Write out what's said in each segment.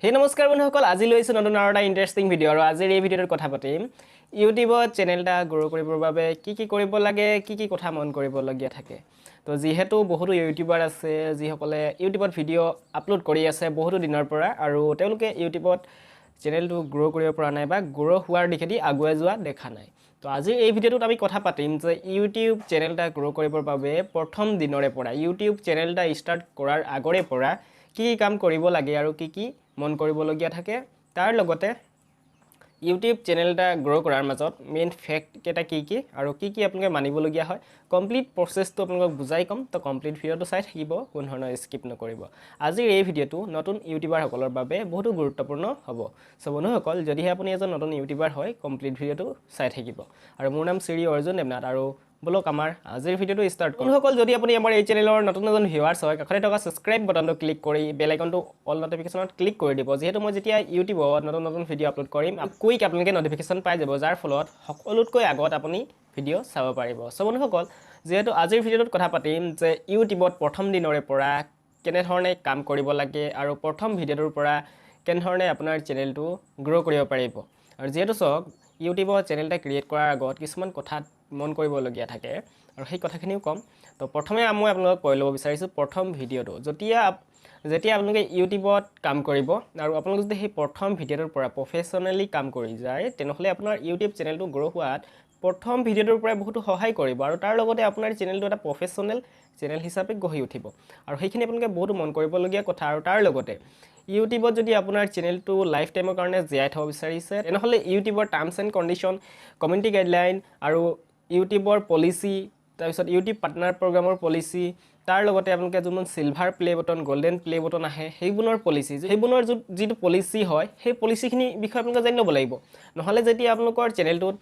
হে নমস্কাৰ বন্ধুসকল আজি লৈছো নতুন আৰু এটা ইন্টাৰেষ্টিং ভিডিও আৰু আজিৰ এই ভিডিওৰ কথা পাতিম ইউটিউবত চেনেলটা গ্ৰো কৰিবৰ বাবে কি কৰিব লাগে কি কথা মন কৰিবলগীয়া থাকে তো যেহেতু বহুত ইউটিউবাৰ আছে যিসকলে ইউটিউবত ভিডিও আপলোড কৰি আছে বহুত দিনৰ পৰা আৰু তেওঁলোকে ইউটিউবত চেনেলটো গ্ৰো কৰিব পৰা নাই বা গ্ৰো হোৱাৰ দিশেদি আগুৱাই যোৱা দেখা নাই তো আজি এই ভিডিওটোত আমি কথা পাতিম যে ইউটিউব চেনেলটা গ্ৰো কৰিবৰ বাবে প্ৰথম দিনৰে পৰা ইউটিউব চেনেলটা ষ্টাৰ্ট কৰাৰ আগৰে পৰা কি কাম কৰিব লাগে আৰু কি মন কৰিবলগীয়া থাকে তাৰ লগতে ইউটিউব চেনেলটা গ্ৰো কৰাৰ মাজত মেইন ফেক্ট কেটা কি আৰু কি আপোনালোকে মানিবলগীয়া হয় কমপ্লিট প্ৰসেছটো আপোনালোকক বুজাই কম তো কমপ্লিট ভিডিওটো চাই থাকিব কোন ধৰণৰ স্কিপ নকৰিব আজিৰ এই ভিডিওটো নতুন ইউটিউবাৰ সকলৰ বাবে বহুত গুৰুত্বপূৰ্ণ হ'ব সো বন্ধুসকল যদিহে আপুনি এজন নতুন ইউটিউবাৰ হয় কমপ্লিট ভিডিওটো চাই থাকিব আৰু মোৰ নাম শ্ৰী arjundevnath আৰু বলক আমাৰ আজিৰ ভিডিওটো ষ্টাৰ্ট কৰোঁ বন্ধুসকল যদি আপুনি আমাৰ এই চেনেলৰ নতুন ভিউৱাৰ্ছ হয় কাষতে থকা সাবস্ক্ৰাইব বাটনটো ক্লিক কৰি বেল আইকনটো অল নটিফিকেশনত ক্লিক কৰি দিব যেহেতু মই যেতিয়া ইউটিউবত নতুন ভিডিও আপলোড কৰিম কুইক আপোনালোকে নটিফিকেশন পাই যাব যাৰ ফলত সকলোতকৈ আগত আপুনি ভিডিও চাব পাৰিব সো বন্ধুসকল যেহেতু আজিৰ ভিডিওটোত কথা পাতিম যে ইউটিউবত প্ৰথম দিনৰে পৰা কেনে ধৰণে কাম কৰিব লাগে আৰু প্ৰথম ভিডিওটোৰ পৰা কেনে ধৰণে আপোনাৰ চেনেলটো গ্ৰো কৰিব পাৰিব আৰু যেহেতু সক ইউটিউবত চেনেলটা ক্ৰিয়েট কৰাৰ আগত কিছুমান কথা মন কৰিবলগীয়া থাকে আৰু সেই কথাখিনিও কম তো প্ৰথমে মই আপোনালোকক কৈ ল'ব বিচাৰিছোঁ প্ৰথম ভিডিওটো যেতিয়া আপোনালোকে ইউটিউবত কাম কৰিব আৰু আপোনালোকে যদি সেই প্ৰথম ভিডিওটোৰ পৰা প্ৰফেশ্যনেলি কাম কৰি যায় তেনেহ'লে আপোনাৰ ইউটিউব চেনেলটো গ্ৰো হোৱাত প্ৰথম ভিডিওটোৰ পৰা বহুত সহায় কৰিব আৰু তাৰ লগতে আপোনাৰ চেনেলটো এটা প্ৰফেশ্যনেল চেনেল হিচাপে গঢ়ি উঠিব আৰু সেইখিনি আপোনালোকে বহুত মন কৰিবলগীয়া কথা আৰু তাৰ লগতে ইউটিউবত যদি আপোনাৰ চেনেলটো লাইফ টাইমৰ কাৰণে জীয়াই থব বিচাৰিছে তেনেহ'লে ইউটিউবৰ terms and condition community guideline আৰু ইউটিউবৰ পলিচি তাৰপিছত ইউটিউব পাৰ্টনাৰ প্ৰগ্ৰামৰ পলিচি তাৰ লগতে আপোনালোকে যোনবোৰ silver play button golden play button আহে সেইবোৰৰ পলিচি সেইবোৰৰ যিটো পলিচি হয় সেই পলিচিখিনি বিষয়ে আপোনালোকে জানি ল'ব লাগিব নহ'লে যেতিয়া আপোনালোকৰ চেনেলটোত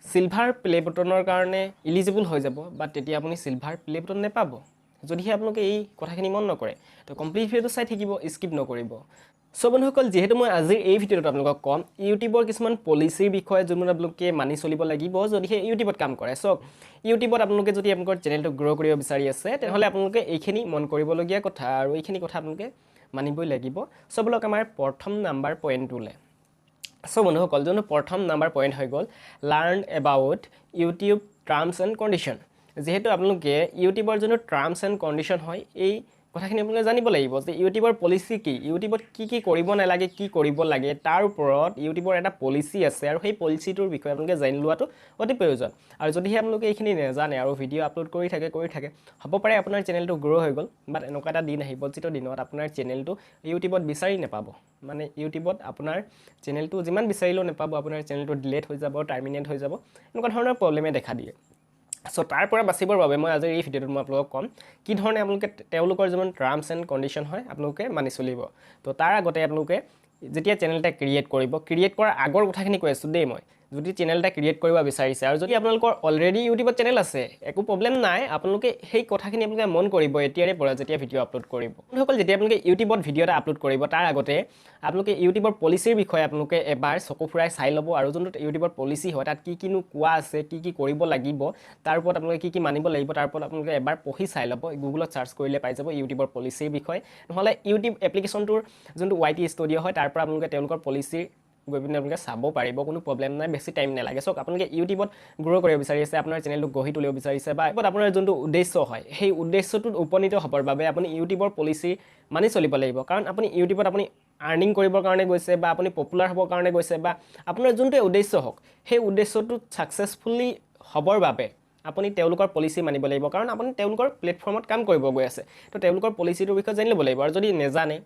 সিলভাৰ প্লে বটনৰ কাৰণে এলিজিবল হৈ যাব বাট তেতিয়া আপুনি সিলভাৰ প্লে বটন নেপাব যদিহে আপোনালোকে এই কথাখিনি মন নকৰে তো কমপ্লিট ভিডিওটো চাই থাকিব স্কিপ নকৰিব সো বন্ধুসকল যেহেতু মই আজিৰ এই ভিডিওটোত আপোনালোকক কম ইউটিউবৰ কিছুমান পলিচিৰ বিষয়ে যোনবোৰ আপোনালোকে মানি চলিব লাগিব যদিহে ইউটিউবত কাম কৰে সো ইউটিউবত আপোনালোকে যদি আপোনালোকৰ চেনেলটো গ্ৰো কৰিব বিচাৰি আছে তেনেহ'লে আপোনালোকে এইখিনি মন কৰিবলগীয়া কথা আৰু এইখিনি কথা আপোনালোকে মানিবই লাগিব সো বলক আমাৰ প্ৰথম নাম্বাৰ পইণ্টটোলৈ সো বন্ধুসকল যোনটো প্ৰথম নাম্বাৰ পইণ্ট হৈ গ'ল learn about YouTube terms and condition যেহেতু আপোনালোকে ইউটিউবৰ যোনটো টাৰ্মছ এণ্ড কণ্ডিশ্যন হয় এই কথাখিনি আপোনালোকে জানিব লাগিব যে ইউটিউবৰ পলিচি কি ইউটিউবত কি কৰিব নালাগে কি কৰিব লাগে তাৰ ওপৰত ইউটিউবৰ এটা পলিচি আছে আৰু সেই পলিচিটোৰ বিষয়ে আপোনালোকে জানি লোৱাটো অতি প্ৰয়োজন আৰু যদিহে আপোনালোকে এইখিনি নাজানে আৰু ভিডিও আপলোড কৰি থাকে হ'ব পাৰে আপোনাৰ চেনেলটো গ্ৰো হৈ গ'ল বাট এনেকুৱা এটা দিন আহিব যিটো দিনত আপোনাৰ চেনেলটো ইউটিউবত বিচাৰি নাপাব মানে ইউটিউবত আপোনাৰ চেনেলটো যিমান বিচাৰিলেও নাপাব আপোনাৰ চেনেলটো ডিলিট হৈ যাব টাৰ্মিনেট হৈ যাব এনেকুৱা ধৰণৰ প্ৰব্লেমে দেখা দিয়ে সো তাৰ পৰা বাচিবৰ বাবে মই আজিৰ এই ভিডিওটোত মই আপোনালোকক ক'ম কি ধৰণে আপোনালোকে তেওঁলোকৰ যিমান টাৰ্মছ এণ্ড কণ্ডিশ্যন হয় আপোনালোকে মানি চলিব তো তাৰ আগতে আপোনালোকে যেতিয়া চেনেলটা ক্ৰিয়েট কৰাৰ আগৰ কথাখিনি কৈ আছোঁ দেই মই যদি চেনেলটা ক্ৰিয়েট কৰিব বিচাৰিছে আৰু যদি আপোনালোকৰ অলৰেডি ইউটিউবত চেনেল আছে একো প্ৰব্লেম নাই আপোনালোকে সেই কথাখিনি আপোনালোকে মন কৰিব এতিয়াৰে পৰা যেতিয়া ভিডিও আপলোড কৰিব বন্ধুসকল যেতিয়া আপোনালোকে ইউটিউবত ভিডিও এটা আপলোড কৰিব তাৰ আগতে আপোনালোকে ইউটিউবৰ পলিচিৰ বিষয়ে আপোনালোকে এবাৰ চকু ফুৰাই চাই ল'ব আৰু যোনটো ইউটিউবৰ পলিচি হয় তাত কিনো কোৱা আছে কি কৰিব লাগিব তাৰ ওপৰত আপোনালোকে কি মানিব লাগিব তাৰ ওপৰত আপোনালোকে এবাৰ পঢ়ি চাই ল'ব গুগলত চাৰ্চ কৰিলে পাই যাব ইউটিউবৰ পলিচিৰ বিষয়ে নহ'লে ইউটিউব এপ্লিকেশ্যনটোৰ যোনটো YT ষ্টুডিঅ' হয় তাৰ পৰা আপোনালোকে তেওঁলোকৰ পলিচিৰ গৈ পিনে আপোনালোকে চাব পাৰিব কোনো প্ৰব্লেম নাই বেছি টাইম নালাগে সক আপোনালোকে ইউটিউবত গ্ৰো কৰিব বিচাৰিছে আপোনাৰ চেনেলটো গঢ়ি তুলিব বিচাৰিছে বা আপোনাৰ যোনটো উদ্দেশ্য হয় সেই উদ্দেশ্যটোত উপনীত হ'বৰ বাবে আপুনি ইউটিউবৰ পলিচি মানি চলিব লাগিব কাৰণ আপুনি ইউটিউবত আপুনি আৰ্নিং কৰিবৰ কাৰণে গৈছে বা আপুনি পপুলাৰ হ'বৰ কাৰণে গৈছে বা আপোনাৰ যোনটো উদ্দেশ্য হওক সেই উদ্দেশ্যটো ছাকচেছফুলি হ'বৰ বাবে আপুনি তেওঁলোকৰ পলিচি মানিব লাগিব কাৰণ আপুনি তেওঁলোকৰ প্লেটফৰ্মত কাম কৰিব গৈ আছে তো তেওঁলোকৰ পলিচিটোৰ বিষয়ে জানি ল'ব লাগিব আৰু যদি নেজানে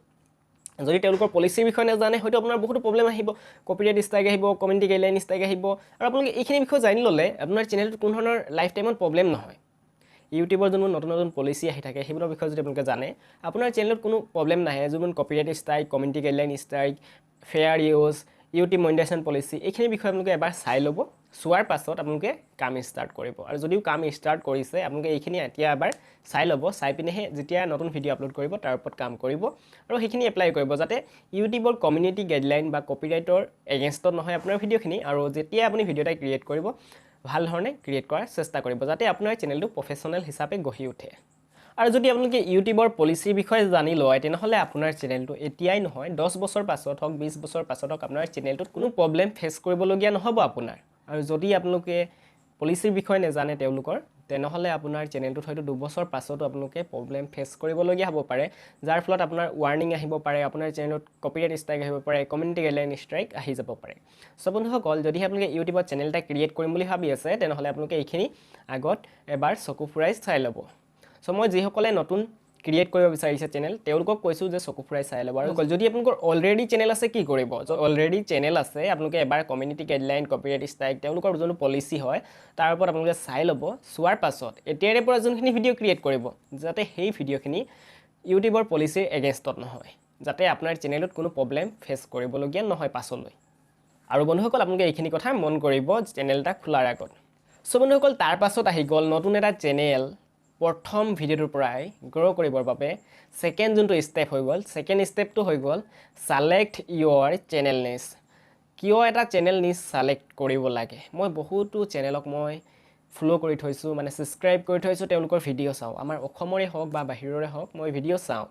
যদি তেওঁলোকৰ পলিচিৰ বিষয়ে নাজানে হয়তো আপোনাৰ বহুত প্ৰব্লেম আহিব কপিৰাইট ষ্ট্ৰাইক আহিব কমিউনিটি গাইডলাইন ষ্ট্ৰাইক আহিব আৰু আপোনালোকে এইখিনি বিষয়ে জানি ল'লে আপোনাৰ চেনেলটোত কোনো ধৰণৰ লাইফ টাইমত প্ৰব্লেম নহয় ইউটিউবৰ যোনবোৰ নতুন পলিচি আহি থাকে সেইবোৰৰ বিষয়ে যদি আপোনালোকে জানে আপোনাৰ চেনেলত কোনো প্ৰব্লেম নাহে যোনবোৰ copyright strike community guideline strike fair use YouTube monetisation policy এইখিনি বিষয়ে আপোনালোকে এবাৰ চাই ল'ব চোৱাৰ পাছত আপোনালোকে কাম ষ্টাৰ্ট কৰিব আৰু যদিও কাম ষ্টাৰ্ট কৰিছে আপোনালোকে এইখিনি এতিয়া এবাৰ চাই ল'ব চাই পিনেহে যেতিয়া নতুন ভিডিও আপলোড কৰিব তাৰ ওপৰত কাম কৰিব আৰু সেইখিনি এপ্লাই কৰিব যাতে ইউটিউবৰ কমিউনিটি গাইডলাইন বা কপিৰাইটৰ এগেইনষ্টত নহয় আপোনাৰ ভিডিঅ'খিনি আৰু যেতিয়া আপুনি ভিডিঅ' এটা ক্ৰিয়েট কৰিব ভাল ধৰণে ক্ৰিয়েট কৰাৰ চেষ্টা কৰিব যাতে আপোনাৰ চেনেলটো প্ৰফেশ্যনেল হিচাপে গঢ়ি উঠে আৰু যদি আপোনালোকে ইউটিউবৰ পলিচিৰ বিষয়ে জানি লয় তেনেহ'লে আপোনাৰ চেনেলটো এতিয়াই নহয় 10 বছৰ পাছত হওক 20 বছৰ পাছত হওক আপোনাৰ চেনেলটোত কোনো প্ৰব্লেম ফেচ কৰিবলগীয়া নহ'ব আপোনাৰ আৰু যদি আপোনালোকে পলিচিৰ বিষয়ে নেজানে তেওঁলোকৰ তেনেহ'লে আপোনাৰ চেনেলটোত হয়তো 2 বছৰ পাছতো আপোনালোকে প্ৰব্লেম ফেচ কৰিবলগীয়া হ'ব পাৰে যাৰ ফলত আপোনাৰ ৱাৰ্নিং আহিব পাৰে আপোনাৰ চেনেলত কপিৰাইট ষ্ট্ৰাইক আহিব পাৰে কমিউনিটি গাইডলাইন ষ্ট্ৰাইক আহি যাব পাৰে সো বন্ধুসকল যদি আপোনালোকে ইউটিউবত চেনেল এটা ক্ৰিয়েট কৰিম বুলি ভাবি আছে তেনেহ'লে আপোনালোকে এইখিনি আগত এবাৰ চকু ফুৰাই চাই ল'ব সো মই যিসকলে নতুন ক্ৰিয়েট কৰিব বিচাৰিছে চেনেল তেওঁলোকক কৈছোঁ যে চকু ফুৰাই চাই ল'ব আৰু যদি আপোনালোকৰ অলৰেডি চেনেল আছে কি কৰিব অলৰেডি চেনেল আছে আপোনালোকে এবাৰ কমিউনিটি গাইডলাইন কপিৰাইট ষ্ট্ৰাইক তেওঁলোকৰ যোনটো পলিচি হয় তাৰ ওপৰত আপোনালোকে চাই ল'ব চোৱাৰ পাছত এতিয়াৰে পৰা যোনখিনি ভিডিঅ' ক্ৰিয়েট কৰিব যাতে সেই ভিডিঅ'খিনি ইউটিউবৰ পলিচিৰ এগেইনষ্টত নহয় যাতে আপোনাৰ চেনেলত কোনো প্ৰব্লেম ফেচ কৰিবলগীয়া নহয় পাছলৈ আৰু বন্ধুসকল আপোনালোকে এইখিনি কথা মন কৰিব চেনেল এটা খোলাৰ আগত সো বন্ধুসকল তাৰ পাছত আহি গ'ল নতুন এটা চেনেল প্ৰথম ভিডিঅ'টোৰ পৰাই গ্ৰ' কৰিবৰ বাবে সেকেন্ড যোনটো ষ্টেপ হৈ গ'ল সেকেন্ড ষ্টেপটো হৈ গ'ল সিলেক্ট ইউৰ চেনেল নিচ কিয় এটা চেনেল নিচ সিলেক্ট কৰিব লাগে মই বহুতো চেনেলক মই ফলো কৰি থৈছোঁ মানে সাবস্ক্ৰাইব কৰি থৈছোঁ তেওঁলোকৰ ভিডিঅ' চাওঁ আমাৰ অসমৰে হওক বা বাহিৰৰে হওক মই ভিডিঅ' চাওঁ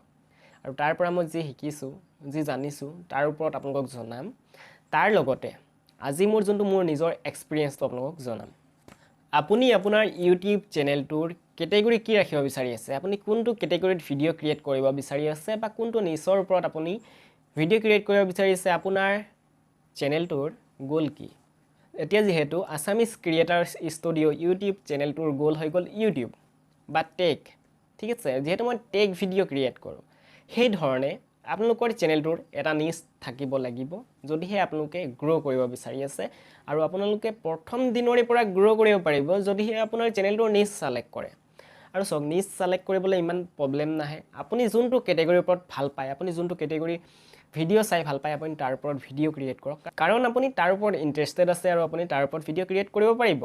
আৰু তাৰ পৰা মই যি শিকিছোঁ যি জানিছোঁ তাৰ ওপৰত আপোনালোকক জনাম তাৰ লগতে আজি মোৰ যোনটো মোৰ নিজৰ এক্সপিৰিয়েন্সটো আপোনালোকক জনাম আপুনি আপোনাৰ ইউটিউব চেনেলটোৰ কেটেগৰী কি ৰাখিব বিচাৰি আছে আপুনি কোনটো কেটেগৰীত ভিডিঅ' ক্ৰিয়েট কৰিব বিচাৰি আছে বা কোনটো নিচৰ ওপৰত আপুনি ভিডিঅ' ক্ৰিয়েট কৰিব বিচাৰি আছে আপোনাৰ চেনেলটোৰ গোল কি এতিয়া যেহেতু আসামিজ ক্ৰিয়েটাৰ্ছ ষ্টুডিঅ' ইউটিউব চেনেলটোৰ গোল হৈ গ'ল ইউটিউব বা টেক ঠিক আছে যেহেতু মই টেক ভিডিঅ' ক্ৰিয়েট কৰোঁ সেই ধৰণে আপোনালোকৰ চেনেলটোৰ এটা নিচ থাকিব লাগিব যদিহে আপোনালোকে গ্ৰ' কৰিব বিচাৰি আছে আৰু আপোনালোকে প্ৰথম দিনৰে পৰা গ্ৰ' কৰিব পাৰিব যদিহে আপোনাৰ চেনেলটোৰ নিচ সিলেক্ট কৰে আৰু সব নিচ সিলেক্ট কৰিবলৈ ইমান প্ৰব্লেম নাহে আপুনি যোনটো কেটেগৰীৰ ওপৰত ভাল পায় আপুনি যোনটো কেটেগৰী ভিডিঅ' চাই ভাল পায় আপুনি তাৰ ওপৰত ভিডিঅ' ক্ৰিয়েট কৰক কাৰণ আপুনি তাৰ ওপৰত ইণ্টাৰেষ্টেড আছে আৰু আপুনি তাৰ ওপৰত ভিডিঅ' ক্ৰিয়েট কৰিব পাৰিব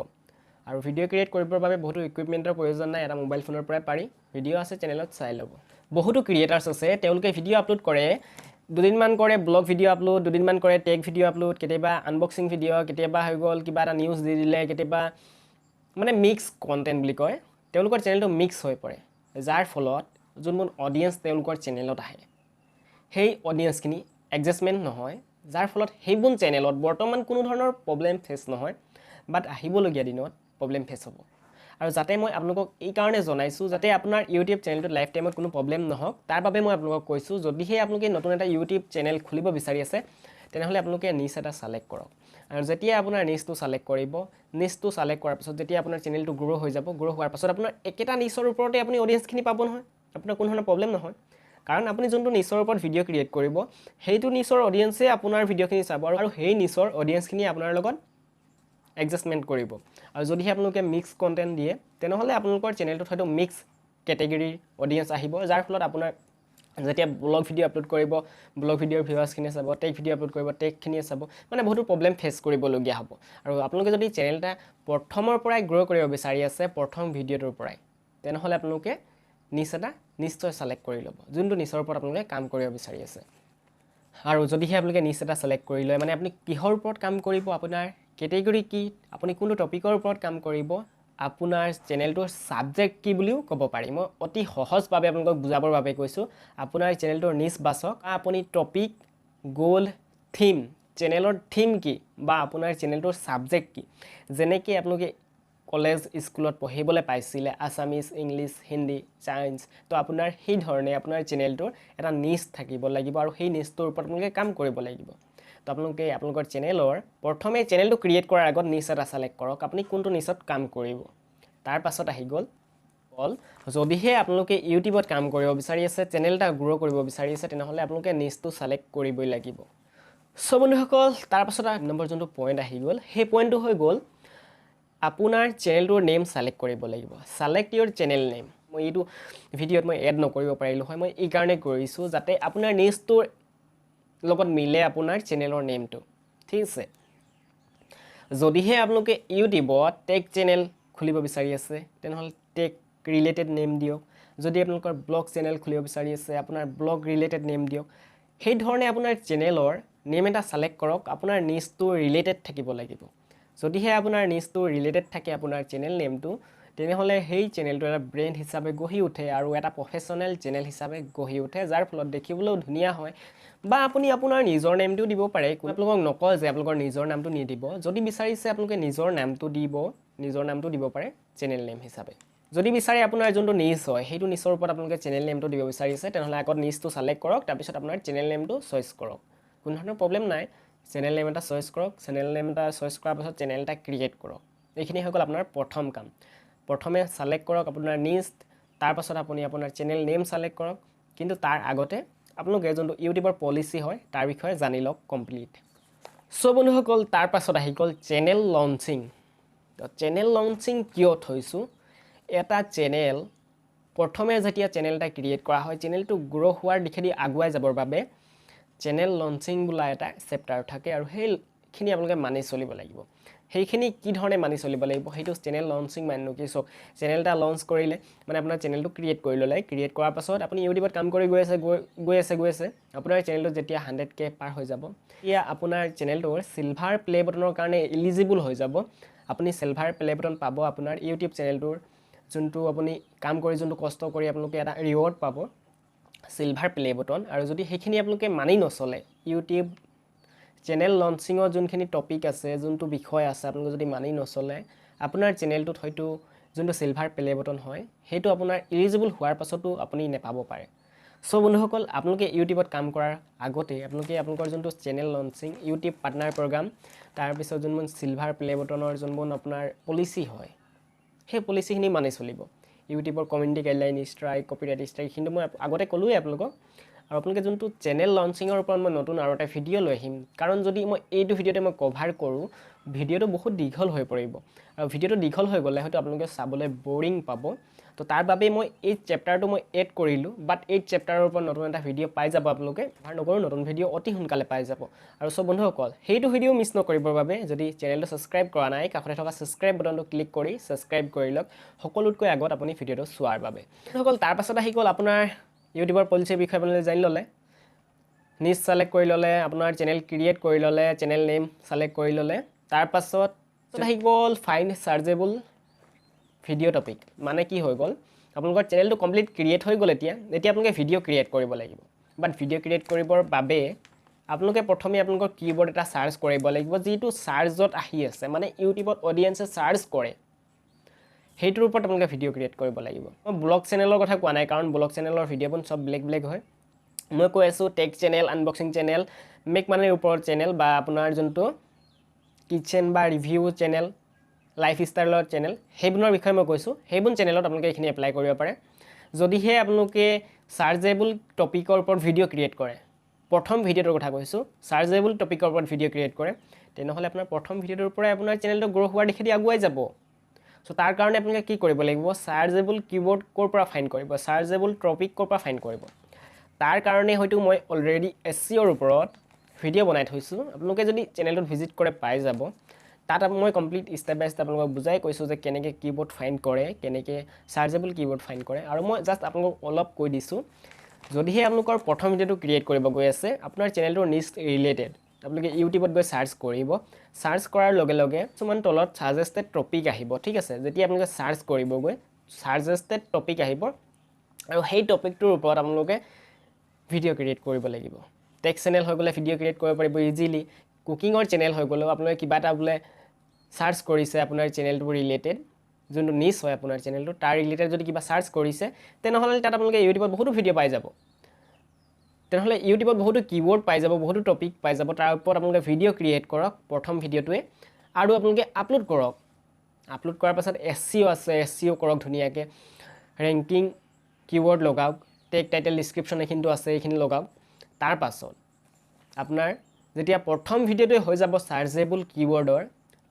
আৰু ভিডিঅ' ক্ৰিয়েট কৰিবৰ বাবে বহুতো ইকুইপমেণ্টৰ প্ৰয়োজন নাই এটা মোবাইল ফোনৰ পৰাই পাৰি ভিডিঅ' আছে চেনেলত চাই ল'ব বহুতো ক্ৰিয়েটাৰ্ছ আছে তেওঁলোকে ভিডিঅ' আপলোড কৰে দুদিনমান কৰে ব্লগ ভিডিঅ' আপলোড দুদিনমান কৰে টেক ভিডিঅ' আপলোড কেতিয়াবা আনবক্সিং ভিডিঅ' কেতিয়াবা হৈ গ'ল কিবা এটা নিউজ দি দিলে কেতিয়াবা মানে মিক্স কণ্টেণ্ট বুলি কয় তেওঁলোকৰ চেনেলটো মিক্স হৈ পৰে যাৰ ফলত যোনবোৰ অডিয়েন্স তেওঁলোকৰ চেনেলত আহে সেই অডিয়েন্সখিনি এডজাষ্টমেণ্ট নহয় যাৰ ফলত সেইবোৰ চেনেলত বৰ্তমান কোনো ধৰণৰ প্ৰব্লেম ফেচ নহয় বাট আহিবলগীয়া দিনত প্ৰব্লেম ফেচ হ'ব আৰু যাতে মই আপোনালোকক এই কাৰণে জনাইছোঁ যাতে আপোনাৰ ইউটিউব চেনেলটোত লাইফ টাইমত কোনো প্ৰব্লেম নহওক তাৰ বাবে মই আপোনালোকক কৈছোঁ যদিহে আপোনালোকে নতুন এটা ইউটিউব চেনেল খুলিব বিচাৰি আছে তেনেহ'লে আপোনালোকে নিচ এটা সিলেক্ট কৰক আৰু যেতিয়া আপোনাৰ নিচটো সিলেক্ট কৰিব নিচটো সিলেক্ট কৰাৰ পিছত যেতিয়া আপোনাৰ চেনেলটো গ্ৰ' হৈ যাব গ্ৰ' হোৱাৰ পাছত আপোনাৰ একেটা নিচৰ ওপৰতে আপুনি অডিয়েন্সখিনি পাব নহয় আপোনাৰ কোনো ধৰণৰ প্ৰব্লেম নহয় কাৰণ আপুনি যোনটো নিচৰ ওপৰত ভিডিঅ' ক্ৰিয়েট কৰিব সেইটো নিচৰ অডিয়েন্সে আপোনাৰ ভিডিঅ'খিনি চাব আৰু সেই নিচৰ অডিয়েন্সখিনি আপোনাৰ লগত এডজাষ্টমেণ্ট কৰিব আৰু যদিহে আপোনালোকে মিক্স কণ্টেণ্ট দিয়ে তেনেহ'লে আপোনালোকৰ চেনেলটোত হয়তো মিক্স কেটেগৰীৰ অডিয়েন্স আহিব যাৰ ফলত আপোনাৰ যেতিয়া ব্লগ ভিডিঅ' আপলোড কৰিব ব্লগ ভিডিঅ'ৰ ভিউৱাৰ্ছখিনিয়ে চাব টেক ভিডিঅ' আপলোড কৰিব টেকখিনিয়ে চাব মানে বহুতো প্ৰব্লেম ফেচ কৰিবলগীয়া হ'ব আৰু আপোনালোকে যদি চেনেল এটা প্ৰথমৰ পৰাই গ্ৰ' কৰিব বিচাৰি আছে প্ৰথম ভিডিঅ'টোৰ পৰাই তেনেহ'লে আপোনালোকে নিচ এটা নিশ্চয় সিলেক্ট কৰি ল'ব যোনটো নিচৰ ওপৰত আপোনালোকে কাম কৰিব বিচাৰি আছে আৰু যদিহে আপোনালোকে নিচ এটা সিলেক্ট কৰি লয় মানে আপুনি কিহৰ ওপৰত কাম কৰিব আপোনাৰ কেটেগৰী কি আপুনি কোনটো টপিকৰ ওপৰত কাম কৰিব আপোনাৰ চেনেলটোৰ সাবজেক্ট কি বুলিও ক'ব পাৰি মই অতি সহজভাৱে আপোনালোকক বুজাবৰ বাবে কৈছোঁ আপোনাৰ চেনেলটোৰ নিচ বাছক আপুনি টপিক গোল থিম চেনেলৰ থিম কি বা আপোনাৰ চেনেলটোৰ সাবজেক্ট কি যেনেকৈ আপোনালোকে কলেজ স্কুলত পঢ়িবলৈ পাইছিলে আসামিজ ইংলিছ হিন্দী সায়েন্স তো আপোনাৰ সেই ধৰণে আপোনাৰ চেনেলটোৰ এটা নিচ থাকিব লাগিব আৰু সেই নিচটোৰ ওপৰত আপোনালোকে কাম কৰিব লাগিব তো আপোনালোকে আপোনালোকৰ চেনেলৰ প্ৰথমে চেনেলটো ক্ৰিয়েট কৰাৰ আগত নিচ এটা সিলেক্ট কৰক আপুনি কোনটো নিচত কাম কৰিব তাৰ পাছত আহি গ'ল যদিহে আপোনালোকে ইউটিউবত কাম কৰিব বিচাৰি আছে চেনেল এটা গ্ৰ' কৰিব বিচাৰি আছে তেনেহ'লে আপোনালোকে নিচটো সিলেক্ট কৰিবই লাগিব সো বন্ধুসকল তাৰ পাছত নম্বৰ যোনটো পইণ্ট আহি গ'ল সেই পইণ্টটো হৈ গ'ল আপোনাৰ চেনেলটোৰ নেম সিলেক্ট কৰিব লাগিব সিলেক্ট ইউৰ চেনেল নেম মই এইটো ভিডিঅ'ত মই এড নকৰিব পাৰিলোঁ হয় মই এই কাৰণে কৰিছোঁ যাতে আপোনাৰ নিচটোৰ লগত মিলে আপোনাৰ চেনেলৰ নেমটো ঠিক আছে যদিহে আপোনালোকে ইউটিউবত টেক চেনেল খুলিব বিচাৰি আছে তেনেহ'লে টেক ৰিলেটেড নেম দিয়ক যদি আপোনালোকৰ ব্লগ চেনেল খুলিব বিচাৰি আছে আপোনাৰ ব্লগ ৰিলেটেড নেম দিয়ক সেই ধৰণে আপোনাৰ চেনেলৰ নেম এটা সিলেক্ট কৰক আপোনাৰ নিচটো ৰিলেটেড থাকিব লাগিব যদিহে আপোনাৰ নিচটো ৰিলেটেড থাকে আপোনাৰ চেনেল নেমটো তেনেহ'লে সেই চেনেলটো এটা ব্ৰেণ্ড হিচাপে গঢ়ি উঠে আৰু এটা প্ৰফেশ্যনেল চেনেল হিচাপে গঢ়ি উঠে, যাৰ ফলত দেখিবলৈও ধুনীয়া হয়। বা আপুনি আপোনাৰ নিজৰ নেমটোও দিব পাৰে, আপোনালোকক নকয় যে আপোনালোকৰ নিজৰ নামটো নিদিব। যদি বিচাৰিছে আপোনালোকে নিজৰ নামটো দিব পাৰে চেনেল নেম হিচাপে। যদি বিচাৰে আপোনাৰ যোনটো নিচ হয় সেইটো নিচৰ ওপৰত আপোনালোকে চেনেল নেমটো দিব বিচাৰিছে, তেনেহ'লে আগত নিচটো ছিলেক্ট কৰক, তাৰপিছত আপোনাৰ চেনেল নেমটো চইচ কৰক। কোনো ধৰণৰ প্ৰব্লেম নাই। চেনেল নেম এটা চইচ কৰক, চেনেল নেম এটা চইচ কৰাৰ পাছত চেনেল এটা ক্ৰিয়েট কৰক। এইখিনি হৈ গ'ল আপোনাৰ প্ৰথম কাম। প্ৰথমে ছিলেক্ট কৰক আপোনাৰ নিচ, তাৰপাছত আপুনি আপোনাৰ চেনেল নেম ছিলেক্ট কৰক। কিন্তু তাৰ আগতে আপোনালোকে যোনটো ইউটিউবৰ পলিচি হয় তাৰ বিষয়ে জানি লওক কমপ্লিট। চ' বন্ধুসকল, তাৰ পাছত আহি গ'ল চেনেল লঞ্চিং। চেনেল লঞ্চিং কিয় থৈছোঁ? এটা চেনেল প্ৰথমে যেতিয়া চেনেল এটা ক্ৰিয়েট কৰা হয়, চেনেলটো গ্ৰ' হোৱাৰ দিশেদি আগুৱাই যাবৰ বাবে চেনেল লঞ্চিং বোলা এটা চেপ্টাৰ থাকে, আৰু সেইখিনি আপোনালোকে মানি চলিব লাগিব। সেইখিনি কি ধৰণে মানি চলিব লাগিব সেইটো চেনেল লঞ্চিং মানে কি? চাওক, চেনেল এটা লঞ্চ কৰিলে মানে আপোনাৰ চেনেলটো ক্ৰিয়েট কৰি ল'লে, ক্ৰিয়েট কৰাৰ পাছত আপুনি ইউটিউবত কাম কৰি গৈ আছে আপোনাৰ চেনেলটো যেতিয়া 100K পাৰ হৈ যাব, এতিয়া আপোনাৰ চেনেলটোৰ চিলভাৰ প্লে বটনৰ কাৰণে এলিজিবল হৈ যাব। আপুনি চিলভাৰ প্লে বটন পাব আপোনাৰ ইউটিউব চেনেলটোৰ, যোনটো আপুনি কাম কৰি যোনটো কষ্ট কৰি আপোনালোকে এটা ৰিৱাৰ্ড পাব, চিলভাৰ প্লে বটন। আৰু যদি সেইখিনি আপোনালোকে মানি নচলে, ইউটিউব চেনেল লঞ্চিঙৰ যোনখিনি টপিক আছে, যোনটো বিষয় আছে, আপোনালোকে যদি মানি নচলে, আপোনাৰ চেনেলটোত হয়তো যোনটো চিলভাৰ প্লে বটন হয় সেইটো আপোনাৰ এলিজিবল হোৱাৰ পাছতো আপুনি নেপাব পাৰে। চ' বন্ধুসকল, আপোনালোকে ইউটিউবত কাম কৰাৰ আগতে আপোনালোকৰ যোনটো channel launching, YouTube partner program, তাৰপিছত যোনবোৰ চিলভাৰ প্লে বটনৰ যোনবোৰ আপোনাৰ পলিচি হয় সেই পলিচিখিনি মানি চলিব। ইউটিউবৰ community guideline, strike, copyright strike, কিন্তু মই আগতে ক'লোৱে আপোনালোকক। আৰু আপোনালোকে যোনটো চেনেল লঞ্চিঙৰ ওপৰত মই নতুন আৰু এটা ভিডিঅ' লৈ আহিম, কাৰণ যদি মই এইটো ভিডিঅ'তে মই কভাৰ কৰোঁ, ভিডিঅ'টো বহুত দীঘল হৈ পৰিব, আৰু ভিডিঅ'টো দীঘল হৈ গ'লে হয়তো আপোনালোকে চাবলৈ বৰিং পাব। তো তাৰ বাবে মই এই চেপ্টাৰটো মই এড কৰিলোঁ, বাট এই চেপ্টাৰৰ ওপৰত নতুন এটা ভিডিঅ' পাই যাব আপোনালোকে। কভাৰ নকৰোঁ, নতুন ভিডিঅ' অতি সোনকালে পাই যাব। আৰু চব বন্ধুসকল, সেইটো ভিডিঅ' মিছ নকৰিবৰ বাবে যদি চেনেলটো ছাবস্ক্ৰাইব কৰা নাই, কাষতে থকা ছাবস্ক্ৰাইব বটনটো ক্লিক কৰি ছাবস্ক্ৰাইব কৰি লওক, সকলোতকৈ আগত আপুনি ভিডিঅ'টো চোৱাৰ বাবে। বন্ধুসকল, তাৰ পাছত আহি গ'ল আপোনাৰ ইউটিউবৰ পলিচিৰ বিষয়ে আপোনালোকে জানি ল'লে, নিচ ছিলেক্ট কৰি ল'লে, আপোনাৰ চেনেল ক্ৰিয়েট কৰি ল'লে, চেনেল নেম ছিলেক্ট কৰি ল'লে। তাৰপাছত আহি গ'ল ফাইণ্ড চাৰ্জেবল ভিডিঅ' টপিক। মানে কি হৈ গ'ল, আপোনালোকৰ চেনেলটো কমপ্লিট ক্ৰিয়েট হৈ গ'ল। এতিয়া আপোনালোকে ভিডিঅ' ক্ৰিয়েট কৰিব লাগিব। বাট ভিডিঅ' ক্ৰিয়েট কৰিবৰ বাবে আপোনালোকে প্ৰথমে আপোনালোকৰ কিবৰ্ড এটা চাৰ্চ কৰিব লাগিব, যিটো চাৰ্জত আহি আছে, মানে ইউটিউবত অডিয়েঞ্চে চাৰ্চ কৰে, সেইটোৰ ওপৰত আপোনালোকে ভিডিঅ' ক্ৰিয়েট কৰিব লাগিব। মই ব্লগ চেনেলৰ কথা কোৱা নাই, কাৰণ ব্লগ চেনেলৰ ভিডিঅ'বোৰ চব বেলেগ হয়। মই কৈ আছোঁ tech channel, unboxing channel, make মানিৰ ওপৰত চেনেল, বা আপোনাৰ যোনটো কিটচেন বা ৰিভিউ চেনেল, লাইফ ষ্টাইলৰ চেনেল, সেইবোৰৰ বিষয়ে মই কৈছোঁ। সেইবোৰ চেনেলত আপোনালোকে এইখিনি এপ্লাই কৰিব পাৰে। যদিহে আপোনালোকে চাৰ্জেবল টপিকৰ ওপৰত ভিডিঅ' ক্ৰিয়েট কৰে, প্ৰথম ভিডিঅ'টোৰ কথা কৈছোঁ, চাৰ্জেবল টপিকৰ ওপৰত ভিডিঅ' ক্ৰিয়েট কৰে, তেনেহ'লে আপোনাৰ প্ৰথম ভিডিঅ'টোৰ পৰাই আপোনাৰ চেনেলটো গ্ৰ' হোৱাৰ দিশেদি আগুৱাই যাব। চ' তাৰ কাৰণে আপোনালোকে কি কৰিব লাগিব, চাৰ্জেবল কিবৰ্ড ক'ৰ পৰা ফাইণ্ড কৰিব, চাৰ্জেবল টপিক ক'ৰ পৰা ফাইণ্ড কৰিব। তাৰ কাৰণে হয়তো মই অলৰেডি SEOৰ ওপৰত ভিডিঅ' বনাই থৈছোঁ, আপোনালোকে যদি চেনেলটোত ভিজিট কৰে পাই যাব। তাত মই কমপ্লিট ষ্টেপ বাই ষ্টেপ আপোনালোকক বুজাই কৈছোঁ যে কেনেকৈ কিবৰ্ড ফাইণ্ড কৰে, কেনেকৈ চাৰ্জেবল কিবৰ্ড ফাইণ্ড কৰে। আৰু মই জাষ্ট আপোনালোকক অলপ কৈ দিছোঁ, যদিহে আপোনালোকৰ প্ৰথম ভিডিঅ'টো ক্ৰিয়েট কৰিব গৈ আছে, আপোনাৰ চেনেলটোৰ নিচ ৰিলেটেড, আপোনালোকে ইউটিউবত গৈ চাৰ্চ কৰিব। চাৰ্চ কৰাৰ লগে লগে কিছুমান তলত ছাজেষ্টেড টপিক আহিব, ঠিক আছে। যেতিয়া আপোনালোকে চাৰ্চ কৰিবগৈ, ছাজেষ্টেড টপিক আহিব, আৰু সেই টপিকটোৰ ওপৰত আপোনালোকে ভিডিঅ' ক্ৰিয়েট কৰিব লাগিব। টেক চেনেল হৈ গ'লে ভিডিঅ' ক্ৰিয়েট কৰিব পাৰিব ইজিলি। কুকিঙৰ চেনেল হৈ গ'লেও আপোনালোকে কিবা এটা বোলে চাৰ্চ কৰিছে আপোনাৰ চেনেলটোৰ ৰিলেটেড, যোনটো নিচ হয় আপোনাৰ চেনেলটো, তাৰ ৰিলেটেড যদি কিবা চাৰ্চ কৰিছে, তেনেহ'লে তাত আপোনালোকে ইউটিউবত বহুতো ভিডিঅ' পাই যাব। তেনেহ'লে ইউটিউবত বহুতো কিৱৰ্ড পাই যাব, বহুতো টপিক পাই যাব। তাৰ ওপৰত আপোনালোকে ভিডিঅ' ক্ৰিয়েট কৰক প্ৰথম ভিডিঅ'টোৱে, আৰু আপোনালোকে আপলোড কৰক। আপলোড কৰাৰ পাছত SEO আছে, SEO কৰক ধুনীয়াকৈ, ৰেংকিং কিৱৰ্ড লগাওক, টেগ টাইটেল ডিছক্ৰিপশ্যন এইখিনিতো আছে, এইখিনি লগাওক। তাৰ পাছত আপোনাৰ যেতিয়া প্ৰথম ভিডিঅ'টোৱে হৈ যাব চাৰ্জেবল কিৱৰ্ডৰ,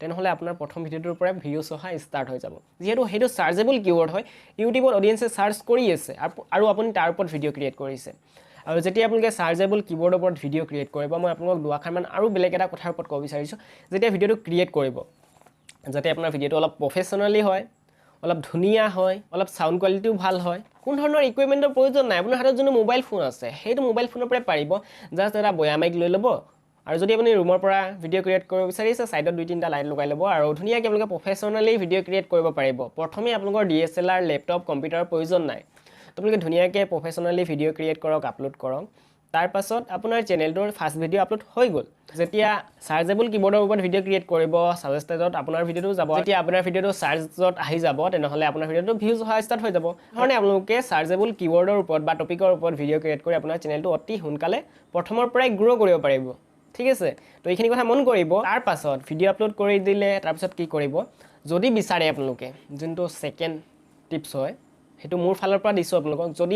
তেনেহ'লে আপোনাৰ প্ৰথম ভিডিঅ'টোৰ পৰাই ভিউজ অহা ষ্টাৰ্ট হৈ যাব। যিহেতু সেইটো চাৰ্জেবল কিৱৰ্ড হয়, ইউটিউবত অডিয়েঞ্চে চাৰ্চ কৰি আছে, আৰু আপুনি তাৰ ওপৰত ভিডিঅ' ক্ৰিয়েট কৰিছে। আৰু যেতিয়া আপোনালোকে চাৰ্জেবল কিবৰ্ডৰ ওপৰত ভিডিঅ' ক্ৰিয়েট কৰিব, মই আপোনালোকক দুআষাৰমান আৰু বেলেগ এটা কথাৰ ওপৰত ক'ব বিচাৰিছোঁ। যেতিয়া ভিডিঅ'টো ক্ৰিয়েট কৰিব, যাতে আপোনাৰ ভিডিঅ'টো অলপ প্ৰফেশ্যনেলি হয়, অলপ ধুনীয়া হয়, অলপ চাউণ্ড কোৱালিটিও ভাল হয়। কোনো ধৰণৰ ইকুইপমেণ্টৰ প্ৰয়োজন নাই। আপোনাৰ হাতত যোনটো মোবাইল ফোন আছে, সেইটো মোবাইল ফোনৰ পৰাই পাৰিব। জাষ্ট এটা বয়া মাইক লৈ ল'ব, আৰু যদি আপুনি ৰুমৰ পৰা ভিডিঅ' ক্ৰিয়েট কৰিব বিচাৰিছে সাইডত 2-3টা লাইট লগাই ল'ব আৰু ধুনীয়াকৈ আপোনালোকে প্ৰফেশ্যনেলি ভিডিঅ' ক্ৰিয়েট কৰিব পাৰিব প্ৰথমে আপোনালোকৰ DSLR লেপটপ কম্পিউটাৰৰ প্ৰয়োজন নাই আপোনালোকে ধুনীয়াকৈ প্ৰফেশ্যনেলি ভিডিঅ' ক্ৰিয়েট কৰক আপলোড কৰক তাৰ পাছত আপোনাৰ চেনেলটোৰ ফাৰ্ষ্ট ভিডিঅ' আপলোড হৈ গ'ল যেতিয়া চাৰ্জেবল কিবৰ্ডৰ ওপৰত ভিডিঅ' ক্ৰিয়েট কৰিব সাজেষ্টেডত আপোনাৰ ভিডিঅ'টো যাব যেতিয়া আপোনাৰ ভিডিঅ'টো চাৰ্জত আহি যাব তেনেহ'লে আপোনাৰ ভিডিঅ'টো ভিউজ হোৱা ষ্টাৰ্ট হৈ যাব মানে আপোনালোকে চাৰ্জেবল কিবৰ্ডৰ ওপৰত বা টপিকৰ ওপৰত ভিডিঅ' ক্ৰিয়েট কৰি আপোনাৰ চেনেলটো অতি সোনকালে প্ৰথমৰ পৰাই গ্ৰ' কৰিব পাৰিব ঠিক আছে তো এইখিনি কথা মন কৰিব তাৰ পাছত ভিডিঅ' আপলোড কৰি দিলে তাৰ পাছত কি কৰিব যদি বিচাৰে আপোনালোকে যোনটো সেকেন্ড টিপছ হয় হেতু মোৰ ফালৰ পৰা দিছো আপোনালোকক যদি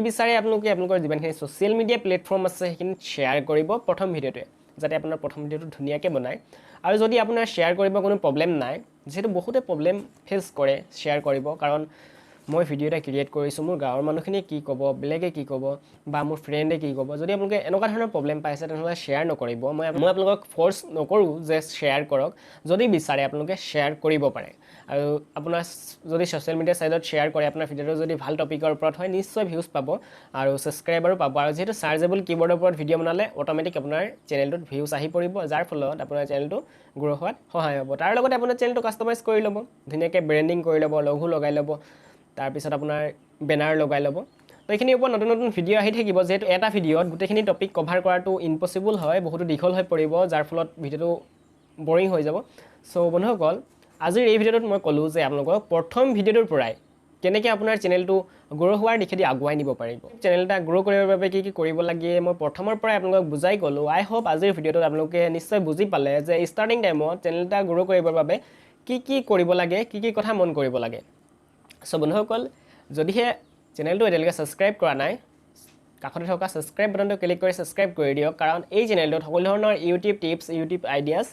বিচাৰে আপোনালোকে আপোনালোকৰ যিমানখিনি সোশ্যাল মিডিয়া প্লেটফৰ্ম আছে সেইখিনি শ্বেয়াৰ কৰিব প্ৰথম ভিডিঅ'টোৱে যাতে আপোনাৰ প্ৰথম ভিডিঅ'টো ধুনীয়াকৈ বনায় আৰু যদি আপোনাৰ শ্বেয়াৰ কৰিব কোনো প্ৰব্লেম নাই যেহেতু বহুতে প্ৰব্লেম ফেচ কৰে শ্বেয়াৰ কৰিব কাৰণ মই ভিডিঅ' এটা ক্ৰিয়েট কৰিছোঁ মোৰ গাঁৱৰ মানুহখিনি কি ক'ব বেলেগে কি ক'ব বা মোৰ ফ্ৰেণ্ডে কি ক'ব যদি আপোনালোকে এনেকুৱা ধৰণৰ প্ৰব্লেম পাইছে তেনেহ'লে শ্বেয়াৰ নকৰিব মই আপোনালোকক ফ'ৰ্চ নকৰোঁ যে শ্বেয়াৰ কৰক যদি বিচাৰে আপোনালোকে শ্বেয়াৰ কৰিব পাৰে আৰু আপোনাৰ যদি ছ'চিয়েল মিডিয়া সাইডত শ্বেয়াৰ কৰে আপোনাৰ ভিডিঅ'টো যদি ভাল টপিকৰ ওপৰত হয় নিশ্চয় ভিউজ পাব আৰু ছাবস্ক্ৰাইবাৰো পাব আৰু যেহেতু চাৰ্জেবল কিবৰ্ডৰ ওপৰত ভিডিঅ' বনালে অট'মেটিক আপোনাৰ চেনেলটোত ভিউজ আহি পৰিব যাৰ ফলত আপোনাৰ চেনেলটো গ্ৰ' হোৱাত সহায় হ'ব তাৰ লগতে আপোনাৰ চেনেলটো কাষ্টমাইজ কৰি ল'ব ধুনীয়াকৈ ব্ৰেণ্ডিং কৰি ল'ব লগো লগাই ল'ব তাৰ পিছত আপোনাৰ বেনাৰ লগাই ল'ব তো এইখিনিৰ ওপৰত নতুন ভিডিঅ' আহি থাকিব যেহেতু এটা ভিডিঅ'ত গোটেইখিনি টপিক কভাৰ কৰাটো ইম্পচিবল হয় বহুতো দীঘল হৈ পৰিব যাৰ ফলত ভিডিঅ'টো বৰিং হৈ যাব সো বন্ধুসকল আজিৰ এই ভিডিঅ'টোত মই ক'লোঁ যে আপোনালোকক প্ৰথম ভিডিঅ'টোৰ পৰাই কেনেকৈ আপোনাৰ চেনেলটো গ্ৰ' হোৱাৰ দিশেদি আগুৱাই নিব পাৰিব চেনেল এটা গ্ৰ' কৰিবৰ বাবে কি কৰিব লাগে মই প্ৰথমৰ পৰাই আপোনালোকক বুজাই ক'লোঁ আই হোপ আজিৰ ভিডিঅ'টোত আপোনালোকে নিশ্চয় বুজি পালে যে ষ্টাৰ্টিং টাইমত চেনেল এটা গ্ৰ' কৰিবৰ বাবে কি কৰিব লাগে কি কথা মন কৰিব লাগে সো বন্ধুসকল যদিহে চেনেলটো এতিয়ালৈকে ছাবস্ক্ৰাইব কৰা নাই কাষতে থকা ছাবস্ক্ৰাইব বাটনটো ক্লিক কৰি ছাবস্ক্ৰাইব কৰি দিয়ক কাৰণ এই চেনেলটোত সকলো ধৰণৰ ইউটিউব টিপছ ইউটিউব আইডিয়াছ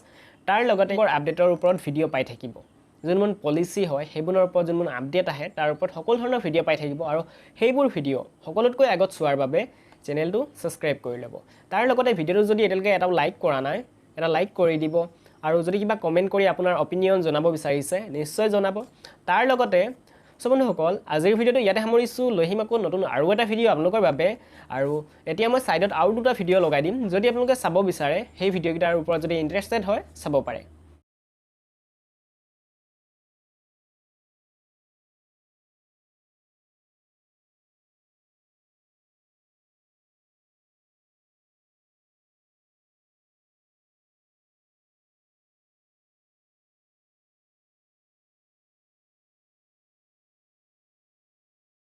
তাৰ লগতে আপডেটৰ ওপৰত ভিডিঅ' পাই থাকিব যোনবোৰ পলিচি হয় সেইবোৰৰ ওপৰত যোনবোৰ আপডেট আহে তাৰ ওপৰত সকলো ধৰণৰ ভিডিঅ' পাই থাকিব আৰু সেইবোৰ ভিডিঅ' সকলোতকৈ আগত চোৱাৰ বাবে চেনেলটো ছাবস্ক্ৰাইব কৰি ল'ব তাৰ লগতে ভিডিঅ'টো যদি এতিয়ালৈকে এটা লাইক কৰা নাই এটা লাইক কৰি দিব আৰু যদি কিবা কমেণ্ট কৰি আপোনাৰ অপিনিয়ন জনাব বিচাৰিছে নিশ্চয় জনাব তাৰ লগতে সো বন্ধুসকল আজিৰ ভিডিঅ'টো ইয়াতে সামৰিছোঁ লৈ আহিম আকৌ নতুন আৰু এটা ভিডিঅ' আপোনালোকৰ বাবে আৰু এতিয়া মই সাইডত আৰু দুটা ভিডিঅ' লগাই দিম যদি আপোনালোকে চাব বিচাৰে সেই ভিডিঅ'কেইটাৰ ওপৰত যদি ইণ্টাৰেষ্টেড হয় চাব পাৰে